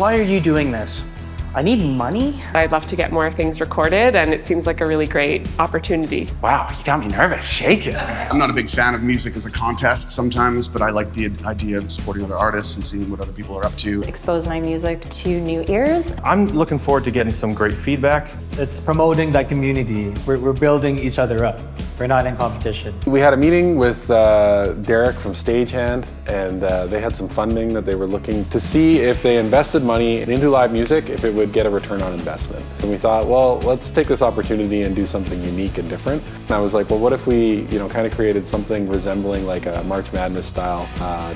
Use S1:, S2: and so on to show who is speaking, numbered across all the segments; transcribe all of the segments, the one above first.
S1: why are you doing this? I need money?
S2: I'd love to get more things recorded, and it seems like a really great opportunity.
S1: Wow, you got me nervous. Shake it.
S3: I'm not a big fan of music as a contest sometimes, but I like the idea of supporting other artists and seeing what other people are up to.
S4: Expose my music to new ears.
S5: I'm looking forward to getting some great feedback.
S6: It's promoting that community. We're building each other up. We're not in competition.
S7: We had a meeting with Derek from Stagehand, and they had some funding that they were looking to see if they invested money into live music, if it would get a return on investment. And we thought, well, let's take this opportunity and do something unique and different. And I was like, well, what if we, kind of created something resembling like a March Madness style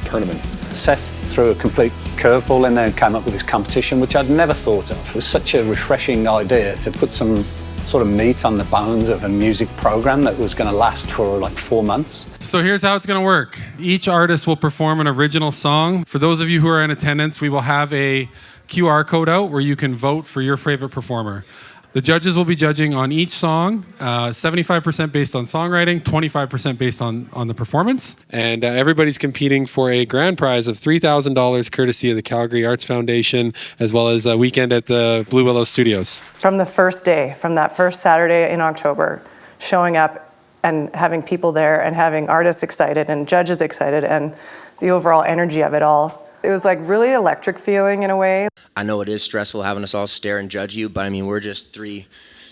S7: tournament?
S8: Seth threw a complete curveball in there and came up with this competition, which I'd never thought of. It was such a refreshing idea to put some sort of meat on the bones of a music program that was going to last for like 4 months.
S9: So here's how it's going to work. Each artist will perform an original song. For those of you who are in attendance, we will have a QR code out where you can vote for your favorite performer. The judges will be judging on each song, 75% based on songwriting, 25% based on the performance. And everybody's competing for a grand prize of $3,000 courtesy of the Calgary Arts Foundation, as well as a weekend at the Blue Willow Studios.
S10: From the first day, from that first Saturday in October, showing up and having people there and having artists excited and judges excited and the overall energy of it all, it was like really electric feeling in a way.
S11: I know it is stressful having us all stare and judge you, but I mean, we're just 3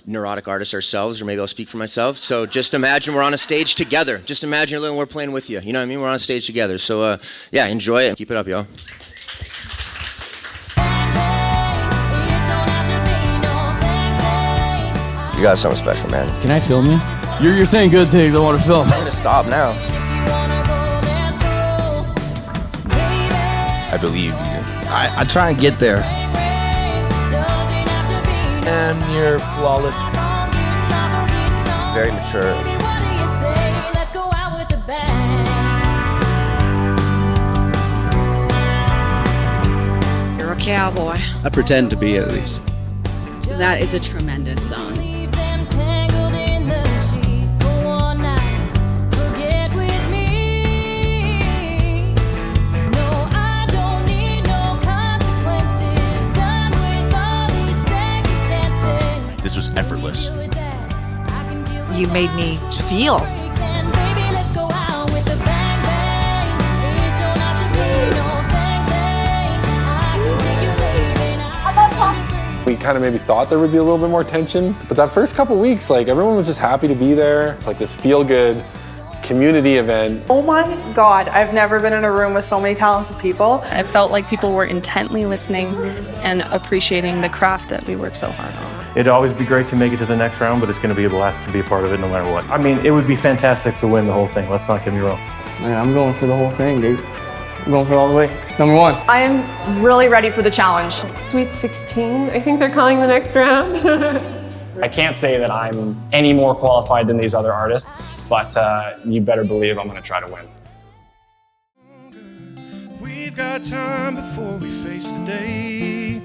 S11: neurotic artists ourselves, or maybe I'll speak for myself. So just imagine we're on a stage together. Just imagine we're playing with you. You know what I mean? We're on a stage together. So yeah, enjoy it. Keep it up, y'all. You got something special, man.
S12: Can I film you? You're saying good things. I want to film.
S11: I'm gonna stop now.
S12: I believe you. I try and get there.
S1: And you're flawless.
S11: Very mature.
S13: You're a cowboy.
S12: I pretend to be, at least.
S13: That is a tremendous song.
S12: This was effortless.
S13: You made me feel.
S7: We kind of maybe thought there would be a little bit more tension, but that first couple weeks, like everyone was just happy to be there. It's like this feel-good community event.
S10: Oh my God, I've never been in a room with so many talented people.
S2: I felt like people were intently listening and appreciating the craft that we worked so hard on.
S5: It'd always be great to make it to the next round, but it's going to be a blast to be a part of it no matter what. I mean, it would be fantastic to win the whole thing. Let's not get me wrong.
S1: Man, I'm going for the whole thing, dude. I'm going for it all the way. Number 1.
S10: I am really ready for the challenge.
S2: Sweet 16, I think they're calling the next round.
S1: I can't say that I'm any more qualified than these other artists, but you better believe I'm going to try to win.
S14: We've got time before we face the day.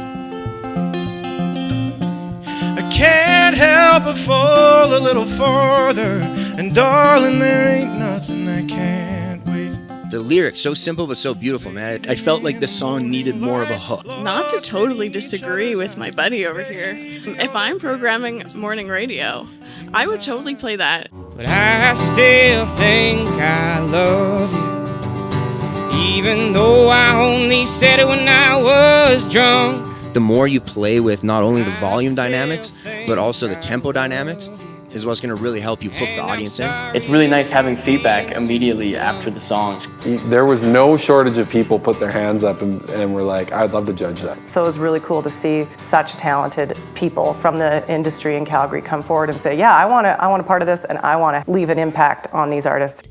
S14: I can't help but fall a little farther, and darling, there ain't nothing that can't wait.
S11: The lyrics, so simple but so beautiful, man.
S12: I felt like this song needed more of a hook.
S2: Not to totally disagree with my buddy over here. If I'm programming morning radio, I would totally play that.
S14: But I still think I love you, even though I only said it when I was drunk.
S11: The more you play with not only the volume dynamics, but also the tempo dynamics, is what's going to really help you hook the audience in.
S1: It's really nice having feedback immediately after the songs.
S7: There was no shortage of people put their hands up and were like, I'd love to judge that.
S10: So it was really cool to see such talented people from the industry in Calgary come forward and say, yeah, I want a part of this, and I want to leave an impact on these artists.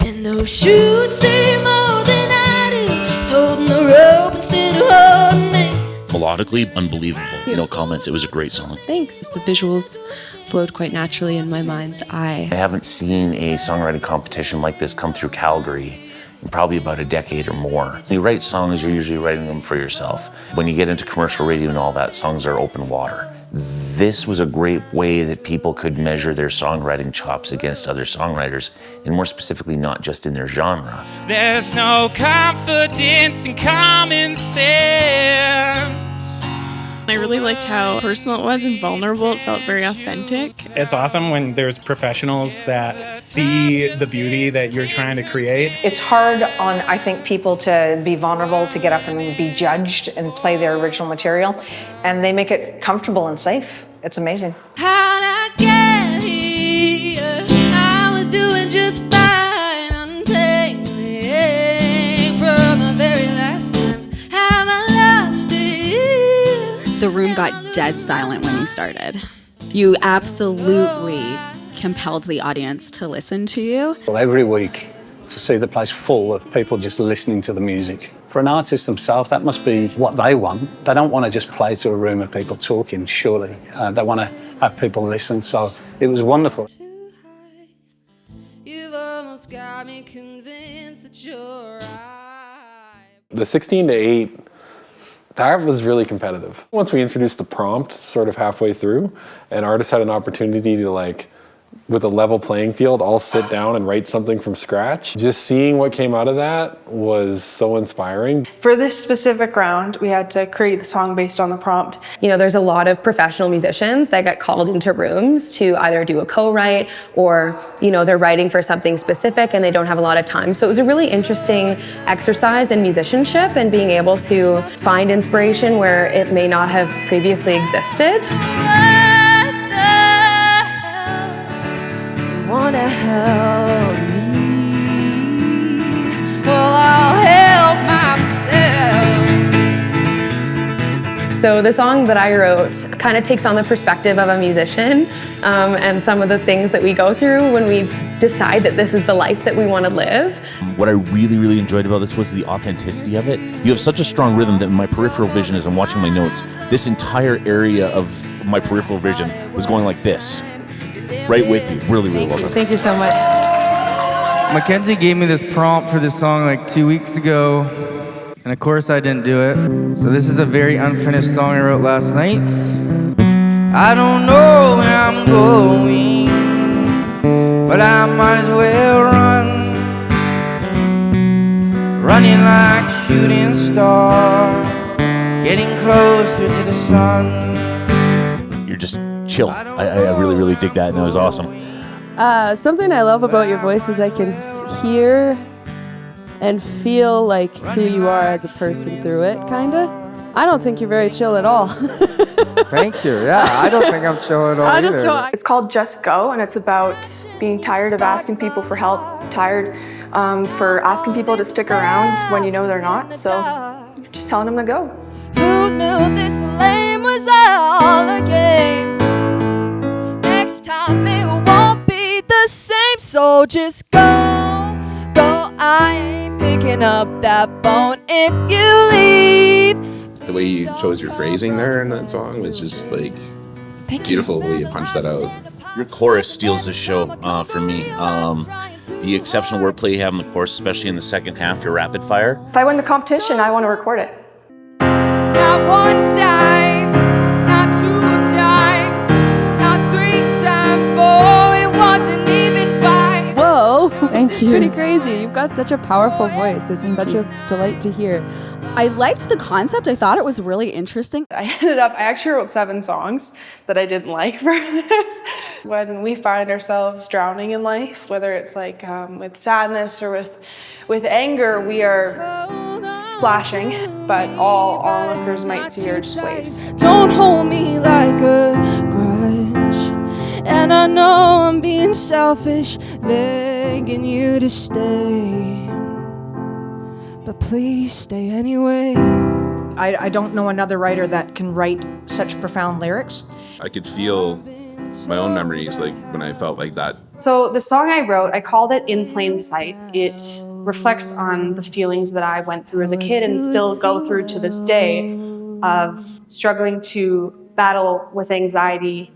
S13: And those shoes say more than I do. It's holding the rope instead of holding me.
S12: Melodically, unbelievable. Comments. It was a great song.
S2: Thanks. The visuals flowed quite naturally in my mind's eye.
S15: I haven't seen a songwriting competition like this come through Calgary in probably about a decade or more. When you write songs, you're usually writing them for yourself. When you get into commercial radio and all that, songs are open water. This was a great way that people could measure their songwriting chops against other songwriters, and more specifically, not just in their genre.
S14: There's no confidence in common sense.
S2: I really liked how personal it was and vulnerable. It felt very authentic.
S6: It's awesome when there's professionals that see the beauty that you're trying to create.
S16: It's hard on, I think, people to be vulnerable, to get up and be judged and play their original material, and they make it comfortable and safe. It's amazing.
S13: How'd I get here? I was doing just fine, untangling from the very last time. Have I lost it?
S17: The room got dead silent when you started. You absolutely compelled the audience to listen to you.
S8: Well, every week to see the place full of people just listening to the music. For an artist themselves, that must be what they want. They don't want to just play to a room of people talking, surely. They want to have people listen, so it was wonderful.
S13: You've almost got me convinced that you're right.
S7: The 16 to 8, that was really competitive. Once we introduced the prompt sort of halfway through, and artists had an opportunity to, like, with a level playing field, all sit down and write something from scratch. Just seeing what came out of that was so inspiring.
S18: For this specific round, we had to create the song based on the prompt.
S4: You know, there's a lot of professional musicians that get called into rooms to either do a co-write or, you know, they're writing for something specific and they don't have a lot of time. So it was a really interesting exercise in musicianship and being able to find inspiration where it may not have previously existed.
S13: Wanna help me? Well, I'll help myself.
S4: So the song that I wrote kind of takes on the perspective of a musician and some of the things that we go through when we decide that this is the life that we want to live.
S12: What I really, really enjoyed about this was the authenticity of it. You have such a strong rhythm that my peripheral vision, as I'm watching my notes, this entire area of my peripheral vision was going like this. Right with you. Really, really well done.
S4: Thank you so much.
S14: Mackenzie gave me this prompt for this song like 2 weeks ago, and of course I didn't do it. So this is a very unfinished song I wrote last night. I don't know where I'm going, but I might as well run. Running like a shooting star, getting closer to the sun.
S12: You're just chill. I really, really dig that, and that was awesome.
S19: Something I love about your voice is I can hear and feel like who you are as a person through it, kinda. I don't think you're very chill at all.
S14: Thank you. Yeah, I don't think I'm chill at all either.
S18: It's called Just Go, and it's about being tired of asking people for help, tired for asking people to stick around when you know they're not, so you're just telling them to go.
S13: Who knew this flame was all a game? Next time it won't be the same, so just go, go. I ain't picking up that phone if you leave.
S20: The way you chose your phrasing there in that song was just like beautiful. The way you punched that out.
S12: Your chorus steals the show for me. The exceptional wordplay you have in the chorus, especially in the second half, your rapid fire.
S18: If I win the competition, I want to record it.
S13: Not one time, not 2 times, not 3 times, 4, it wasn't even 5.
S19: Whoa! Thank you. Pretty crazy. You've got such a powerful voice. It's such a delight to hear.
S17: I liked the concept. I thought it was really interesting.
S18: I actually wrote 7 songs that I didn't like for this. When we find ourselves drowning in life, whether it's like with sadness or with anger, we are splashing, but all onlookers might see are just waves.
S13: Don't hold me like a grudge, and I know I'm being selfish, begging you to stay, but please stay anyway.
S16: I don't know another writer that can write such profound lyrics.
S20: I could feel my own memories, like when I felt like that.
S21: So the song I wrote, I called it In Plain Sight. It reflects on the feelings that I went through as a kid and still go through to this day of struggling to battle with anxiety.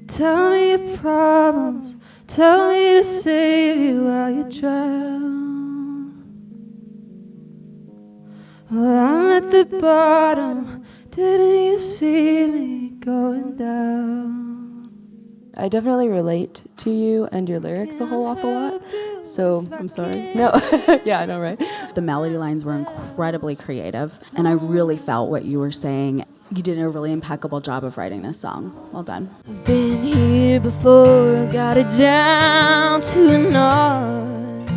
S13: Tell me your problems, tell me to save you while you drown. Well, I'm at the bottom, didn't you see me going down?
S19: I definitely relate to you and your lyrics a whole awful lot. So I'm sorry. No. Yeah, I know, right?
S17: The melody lines were incredibly creative, and I really felt what you were saying. You did a really impeccable job of writing this song. Well done.
S13: Been here before, got it down to an art.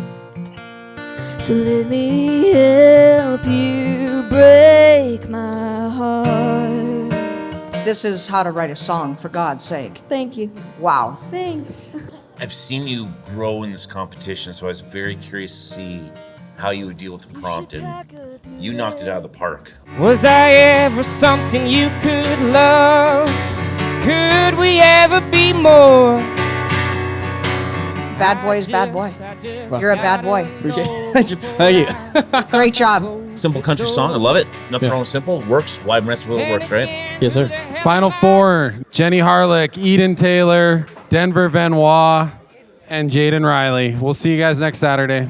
S13: So let me help you break my heart.
S16: This is how to write a song, for God's sake.
S13: Thank you.
S16: Wow.
S13: Thanks.
S15: I've seen you grow in this competition, so I was very curious to see how you would deal with the prompt, and you knocked it out of the park.
S3: Was I ever something you could love? Could we ever be more?
S16: Bad boy is bad boy. You're a bad boy.
S3: Thank you.
S16: Great job.
S12: Simple country song, I love it. Nothing wrong with simple, works. Why mess with it works, right?
S3: Yes, sir.
S9: Final four, Jenny Harlick, Eden Taylor, Denver Vanois, and Jaden Riley. We'll see you guys next Saturday.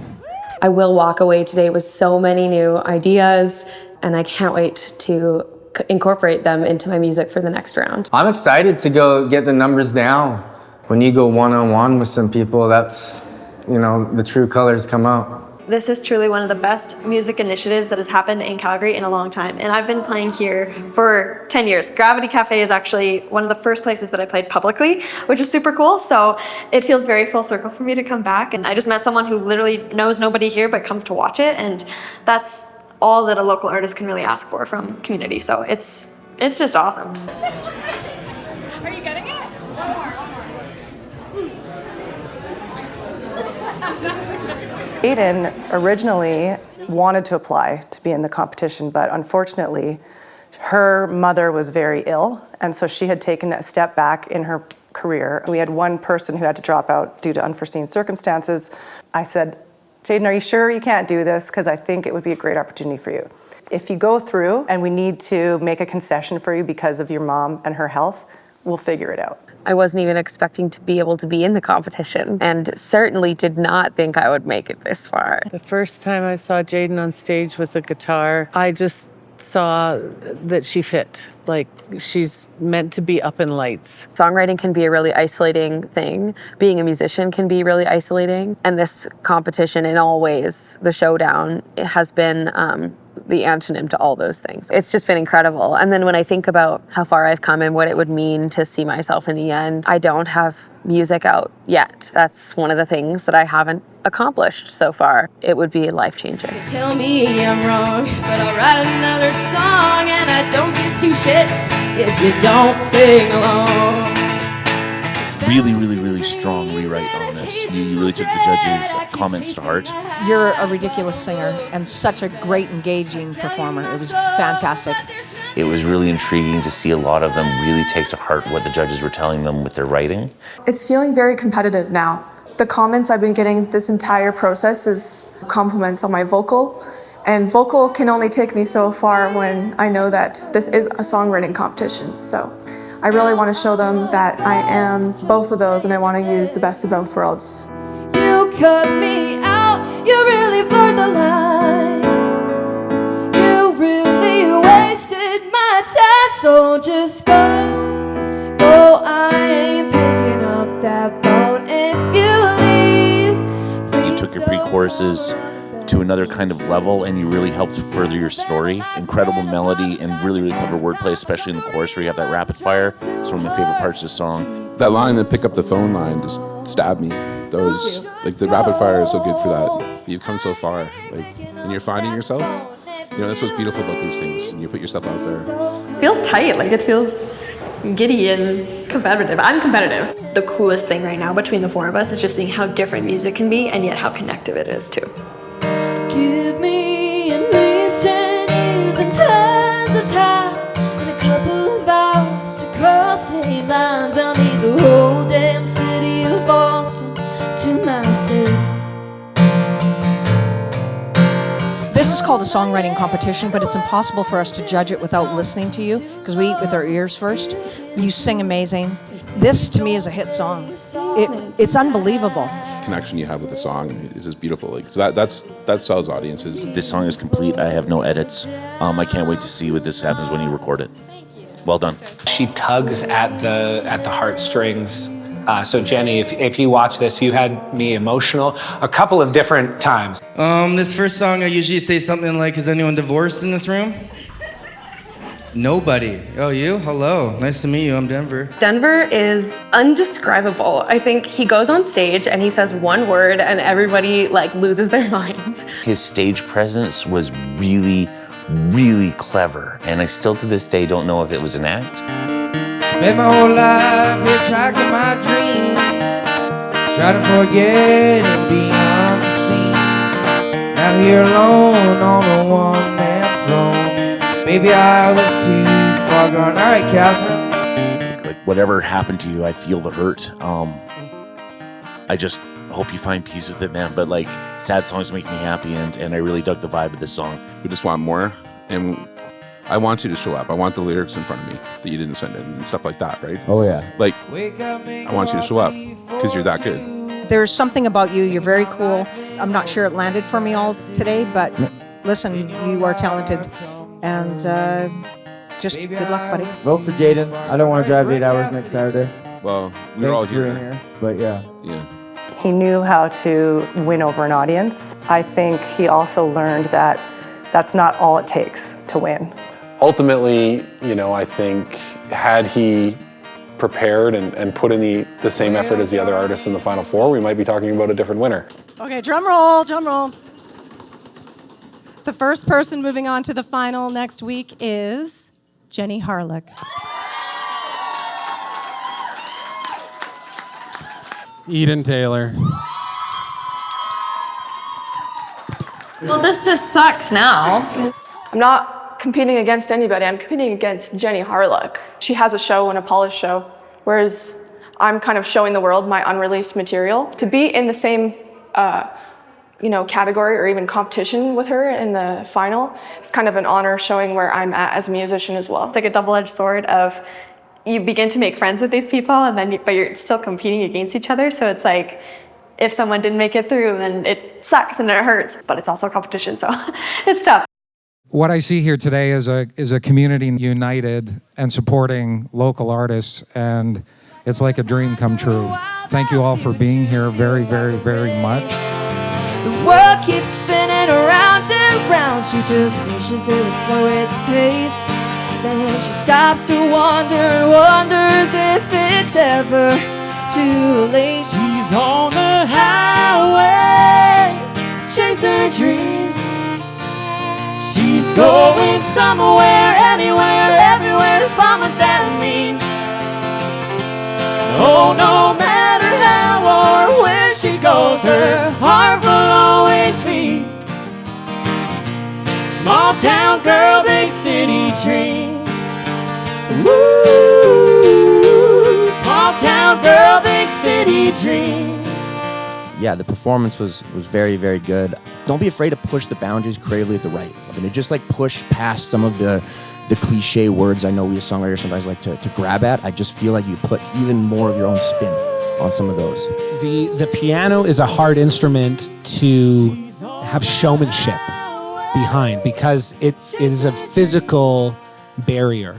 S4: I will walk away today with so many new ideas, and I can't wait to incorporate them into my music for the next round.
S14: I'm excited to go get the numbers down. When you go one-on-one with some people, that's, the true colors come out.
S22: This is truly one of the best music initiatives that has happened in Calgary in a long time. And I've been playing here for 10 years. Gravity Cafe is actually one of the first places that I played publicly, which is super cool. So it feels very full circle for me to come back. And I just met someone who literally knows nobody here but comes to watch it. And that's all that a local artist can really ask for from community. So it's just awesome.
S13: Are you getting it? One more.
S10: Aiden originally wanted to apply to be in the competition, but unfortunately, her mother was very ill, and so she had taken a step back in her career. We had one person who had to drop out due to unforeseen circumstances. I said, Jaden, are you sure you can't do this? Because I think it would be a great opportunity for you. If you go through and we need to make a concession for you because of your mom and her health, we'll figure it out.
S4: I wasn't even expecting to be able to be in the competition, and certainly did not think I would make it this far.
S23: The first time I saw Jaden on stage with the guitar, I just saw that she fit. Like, she's meant to be up in lights.
S4: Songwriting can be a really isolating thing. Being a musician can be really isolating. And this competition, in all ways, the showdown, it has been the antonym to all those things. It's just been incredible. And then when I think about how far I've come and what it would mean to see myself in the end, I don't have music out yet. That's one of the things that I haven't accomplished so far. It would be life-changing.
S13: Tell me I'm wrong, but I'll write another song, and I don't give two shits if you don't sing along.
S12: Really, really, really strong rewrite on this. You really took the judges' comments to heart.
S16: You're a ridiculous singer and such a great, engaging performer. It was fantastic.
S15: It was really intriguing to see a lot of them really take to heart what the judges were telling them with their writing.
S24: It's feeling very competitive now. The comments I've been getting this entire process is compliments on my vocal. And vocal can only take me so far when I know that this is a songwriting competition. So I really want to show them that I am both of those, and I want to use the best of both worlds.
S13: You cut me out, you really blurred the line. You really wasted my time, so just go. I ain't picking up that phone if you leave.
S12: You took your pre-choruses to another kind of level, and you really helped further your story. Incredible melody and really, really clever wordplay, especially in the chorus where you have that rapid fire. It's one of my favorite parts of the song.
S20: That line, that pick up the phone line, just stabbed me. That was, like, the rapid fire is so good for that. You've come so far, like, and you're finding yourself. That's what's beautiful about these things. You put yourself out there.
S22: It feels tight, like it feels giddy and competitive. I'm competitive. The coolest thing right now between the four of us is just seeing how different music can be and yet how connective it is too.
S13: Give me at least 10 years and tons of time and a couple of hours to cross state lines. I'll need the whole damn city of Boston to myself.
S16: This is called a songwriting competition, but it's impossible for us to judge it without listening to you, because we eat with our ears first. You sing amazing. This, to me, is a hit song. It's unbelievable.
S20: Connection you have with the song is just beautiful. Like, so that sells audiences.
S12: This song is complete. I have no edits. I can't wait to see what this happens when you record it. Well done.
S25: She tugs at the heartstrings. So Jenny, if you watch this, you had me emotional a couple of different times.
S14: This first song I usually say something like, is anyone divorced in this room? Nobody. Oh, you? Hello. Nice to meet you. I'm Denver.
S4: Denver is undescribable. I think he goes on stage and he says one word and everybody like loses their minds.
S15: His stage presence was really, really clever. And I still to this day don't know if it was an act.
S3: Spent my whole life hitchhiking my dreams, trying to forget and be unseen. Now here alone on a one-man throne. Maybe I was too far gone. All right, Catherine.
S12: Like whatever happened to you, I feel the hurt. I just hope you find peace with it, man. But like sad songs make me happy, and I really dug the vibe of this song.
S20: We just want more, and I want you to show up. I want the lyrics in front of me that you didn't send in and stuff like that, right?
S1: Oh yeah.
S20: Like, I want you to show up because you're that good.
S16: There's something about you. You're very cool. I'm not sure it landed for me all today, but listen, you are talented. And just good luck, buddy.
S1: Vote for Jaden. I don't want to drive 8 hours next Saturday.
S20: Well, we're all here.
S1: But yeah.
S20: Yeah.
S10: He knew how to win over an audience. I think he also learned that that's not all it takes to win.
S7: Ultimately, I think had he prepared and put in the same effort as the other artists in the Final Four, we might be talking about a different winner.
S2: Okay, drum roll, drum roll. The first person moving on to the final next week is Jenny Harlock.
S9: Eden Taylor.
S5: Well, this just sucks now.
S24: I'm not competing against anybody. I'm competing against Jenny Harlock. She has a show and a polished show, whereas I'm kind of showing the world my unreleased material. To be in the same category or even competition with her in the final, it's kind of an honor showing where I'm at as a musician as well.
S22: It's like a double-edged sword of you begin to make friends with these people and then but you're still competing against each other. So it's like if someone didn't make it through, then it sucks and it hurts, but it's also a competition, so it's tough.
S6: What I see here today is a community united and supporting local artists, and it's like a dream come true. Thank you all for being here very, very, very much.
S13: The world keeps spinning around and round. She just wishes it would slow its pace. Then she stops to wonder and wonders if it's ever too late. She's on the highway, chasing her dreams. She's going somewhere, anywhere, everywhere to find what that means. Oh, no matter how or where she goes, her heart will always be. Small town girl, big city dreams. Woo! Small town girl, big city dreams.
S1: Yeah, the performance was very, very good. Don't be afraid to push the boundaries creatively at the right. I mean, to just like push past some of the cliche words I know we as songwriters sometimes like to grab at. I just feel like you put even more of your own spin on some of those.
S11: The piano is a hard instrument to have showmanship behind because it is a physical barrier.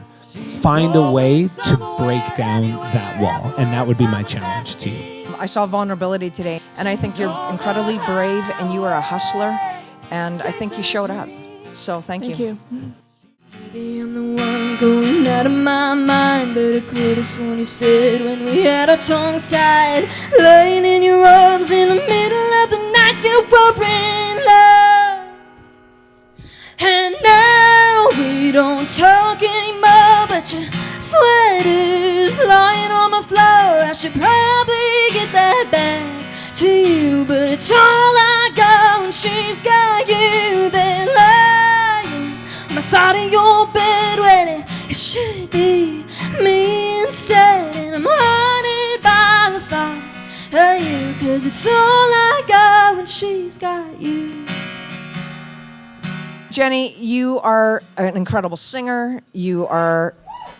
S11: Find a way to break down that wall, and that would be my challenge to you.
S16: I saw vulnerability today, and I think you're incredibly brave, and you are a hustler, and I think you showed up. So thank you.
S13: Maybe I'm the one going out of my mind, but it could have sworn you said when we had our tongues tied, laying in your arms in the middle of the night, you were in love. And now we don't talk anymore, but your sweater's lying on my floor. I should probably get that back to you, but it's all I got when she's got you there lying on my side of your bed, when it should be me instead. And I'm haunted by the thought of you, 'cause it's all I got when she's got you.
S16: Jenny, you are an incredible singer. You are,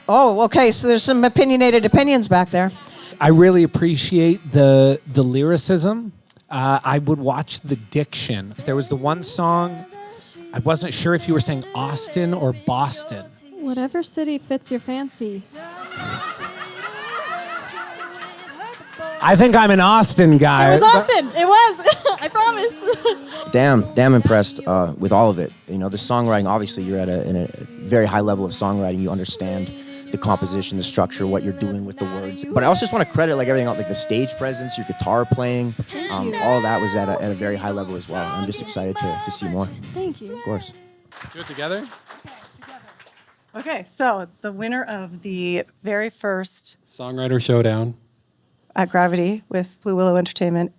S16: okay, so there's some opinionated opinions back there.
S11: I really appreciate the lyricism. I would watch the diction. There was the one song, I wasn't sure if you were saying Austin or Boston.
S19: Whatever city fits your fancy.
S11: I think I'm an Austin guy.
S19: It was Austin. It was. I promise.
S1: Damn impressed with all of it. You know, the songwriting, obviously you're at a very high level of songwriting. You understand the composition, the structure, what you're doing with the words. But I also just want to credit like everything else, like the stage presence, your guitar playing, all of that was at a very high level as well. I'm just excited to see more.
S13: Thank you.
S1: Of course.
S9: Do it together.
S2: Okay, so the winner of the very first
S9: Songwriter Showdown
S2: at Gravity with Blue Willow Entertainment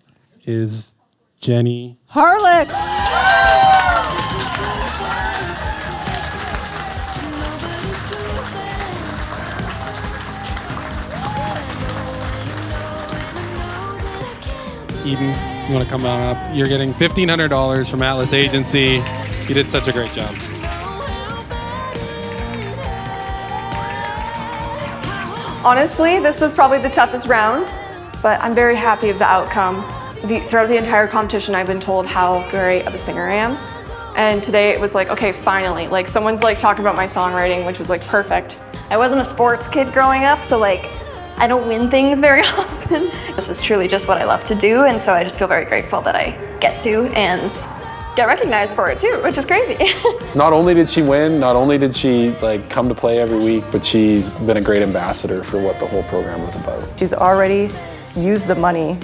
S9: is Jenny
S2: Harlock.
S9: Eden. You want to come on up? You're getting $1,500 from Atlas Agency. You did such a great job.
S8: Honestly, this was probably the toughest round, but I'm very happy of the outcome. Throughout the entire competition, I've been told how great of a singer I am. And today it was like, okay, finally, like someone's like talking about my songwriting, which was like perfect.
S22: I wasn't a sports kid growing up, so like I don't win things very often. This is truly just what I love to do, and so I just feel very grateful that I get to and get recognized for it too, which is crazy.
S7: Not only did she win, not only did she like come to play every week, but she's been a great ambassador for what the whole program was about.
S10: She's already used the money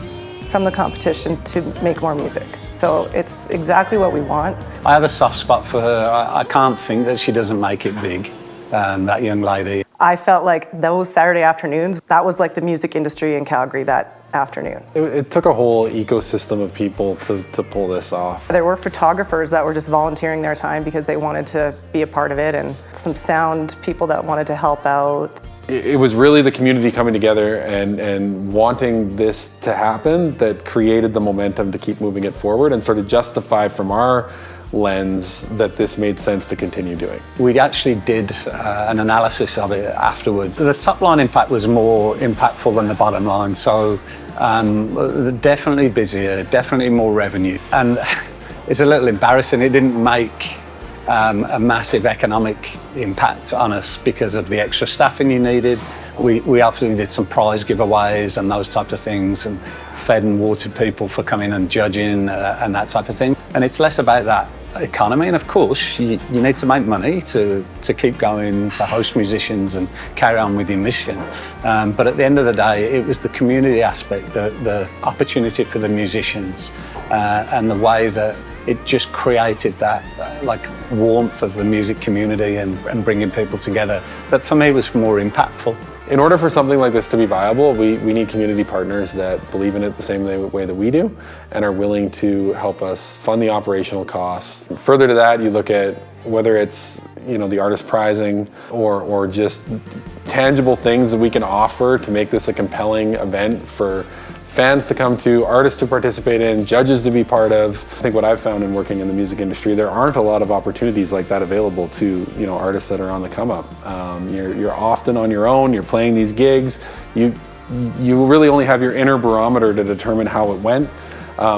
S10: from the competition to make more music. So it's exactly what we want.
S17: I have a soft spot for her. I can't think that she doesn't make it big, that young lady.
S10: I felt like those Saturday afternoons, that was like the music industry in Calgary that afternoon.
S7: It took a whole ecosystem of people to pull this off.
S10: There were photographers that were just volunteering their time because they wanted to be a part of it, and some sound people that wanted to help out.
S7: It was really the community coming together and wanting this to happen that created the momentum to keep moving it forward and sort of justify from our lens that this made sense to continue doing.
S17: We actually did an analysis of it afterwards. The top line impact was more impactful than the bottom line, so definitely busier, definitely more revenue. And it's a little embarrassing, it didn't make a massive economic impact on us because of the extra staffing you needed. We absolutely did some prize giveaways and those types of things, and fed and watered people for coming and judging and that type of thing. And it's less about that economy, and of course you need to make money to keep going, to host musicians and carry on with your mission. But at the end of the day, it was the community aspect, the opportunity for the musicians, and the way that it just created that like warmth of the music community and bringing people together that for me was more impactful.
S7: In order for something like this to be viable, we need community partners that believe in it the same way that we do and are willing to help us fund the operational costs. Further to that, you look at whether it's the artist prizing or just tangible things that we can offer to make this a compelling event for fans to come to, artists to participate in, judges to be part of. I think what I've found in working in the music industry, there aren't a lot of opportunities like that available to artists that are on the come up. You're often on your own, you're playing these gigs, you really only have your inner barometer to determine how it went.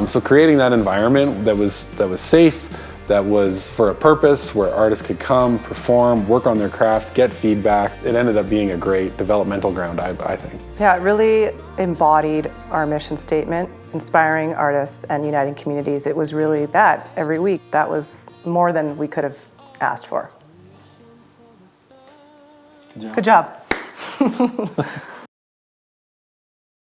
S7: So creating that environment that was safe, that was for a purpose, where artists could come, perform, work on their craft, get feedback. It ended up being a great developmental ground, I think.
S10: Yeah, it really embodied our mission statement, inspiring artists and uniting communities. It was really that every week. That was more than we could have asked for. Good job.